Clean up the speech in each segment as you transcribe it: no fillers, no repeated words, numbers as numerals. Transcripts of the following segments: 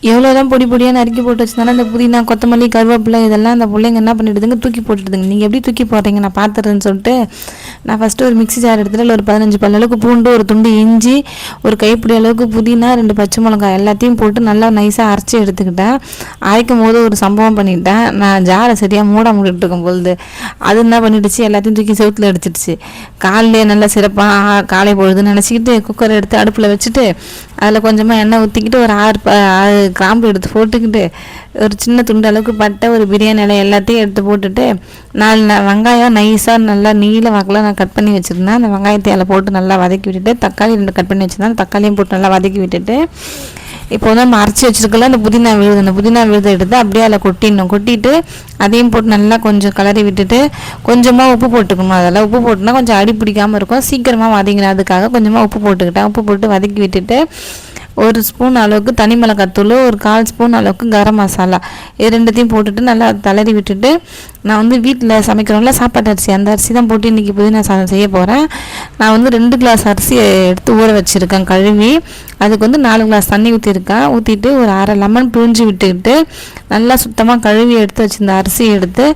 எவ்வளோதான் பொடி பொடியாக நறுக்கி போட்டு வச்சுருந்தாலும் அந்த புதினா கொத்தமல்லி கருவேப்பிலை இதெல்லாம் அந்த பிள்ளைங்க என்ன பண்ணிடுதுங்க தூக்கி போட்டுடுதுங்க. நீங்கள் எப்படி தூக்கி போடுறீங்க நான் பார்த்துறேன்னு சொல்லிட்டு நான் ஃபஸ்ட்டு ஒரு மிக்ஸி ஜார் எடுத்துகிட்டு ஒரு 15 பல் அளவுக்கு பூண்டு, ஒரு துண்டு இஞ்சி, ஒரு கைப்பிடி அளவுக்கு புதினா, 2 பச்சை மிளகாய் எல்லாத்தையும் போட்டு நல்லா நைஸாக அரைச்சி எடுத்துக்கிட்டேன். அரைக்கும் போது ஒரு சம்பவம் பண்ணிட்டேன். நான் ஜாரை சரியாக மூடிட்டு இருக்கும் பொழுது அது என்ன பண்ணிடுச்சு, எல்லாத்தையும் தூக்கி செவுத்தில் அடிச்சிடுச்சு. காலையிலே நல்லா சிறப்பாக காலை பொழுதுன்னு நினச்சிக்கிட்டு குக்கரை எடுத்து அடுப்பில் வச்சுட்டு அதில் கொஞ்சமாக எண்ணெய் ஊற்றிக்கிட்டு ஒரு 6 கிராம்பு எடுத்து போட்டுக்கிட்டு ஒரு சின்ன துண்டு அளவுக்கு பட்டை, ஒரு பிரியாணி இலை எல்லாத்தையும் எடுத்து போட்டுட்டு 4 வெங்காயம் நைஸாக நல்லா நீல வாக்கில் நான் கட் பண்ணி வச்சுருந்தேன். அந்த வெங்காயத்தை அதில் போட்டு நல்லா வதக்கி விட்டுட்டு தக்காளி 2 கட் பண்ணி வச்சுருந்தேன். அந்த தக்காளியும் போட்டு நல்லா வதக்கி விட்டுட்டு இப்போ வந்து நம்ம அரைச்சி வச்சுருக்கல அந்த புதினா விழுதை எடுத்து அப்படியே அதில் கொட்டிட்டு அதையும் போட்டு நல்லா கொஞ்சம் கிளறி விட்டுட்டு கொஞ்சமாக உப்பு போட்டுக்கணும். அதெல்லாம் உப்பு போட்டுனா கொஞ்சம் அடி பிடிக்காமல் இருக்கும், சீக்கிரமாக வதங்கிறதுக்காக கொஞ்சமாக உப்பு போட்டுக்கிட்டேன். உப்பு போட்டு வதக்கி விட்டுட்டு 1 ஸ்பூன் அளவுக்கு தனி மிளகாத்தூள், ஒரு 1/4 ஸ்பூன் அளவுக்கு கரம் மசாலா இது 2த்தையும் போட்டுட்டு நல்லா தளறி விட்டுட்டு நான் வந்து வீட்டில் சமைக்கிறோம்ல சாப்பாட்டு அரிசி, அந்த அரிசி தான் போட்டு இன்றைக்கி புதினா சாதம் செய்ய போகிறேன். நான் வந்து 2 கிளாஸ் அரிசி எடுத்து ஊற வச்சுருக்கேன் கழுவி. அதுக்கு வந்து 4 கிளாஸ் தண்ணி ஊற்றிட்டு ஒரு 1/2 லெமன் பிழிஞ்சு விட்டுக்கிட்டு நல்லா சுத்தமாக கழுவி எடுத்து வச்சுருந்த அரிசியை எடுத்து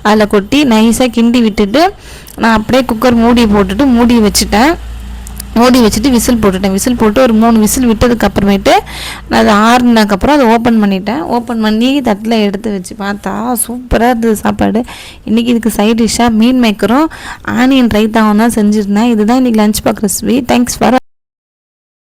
அதில் கொட்டி நைஸாக கிண்டி விட்டுட்டு நான் அப்படியே குக்கர் மூடி வச்சுட்டு விசில் போட்டு ஒரு 3 விசில் விட்டதுக்கு அப்புறமேட்டு நான் அது ஆறுனதுக்கப்புறம் அதை ஓப்பன் பண்ணி தட்டில் எடுத்து வச்சு பார்த்தா சூப்பராக இருந்தது சாப்பாடு. இன்றைக்கி இதுக்கு சைட் டிஷ்ஷாக மீன் மேக்கரும் ஆனியன் ரைத்தாவும் தான் செஞ்சுருந்தேன். இதுதான் இன்றைக்கி lunch box recipe. Thanks for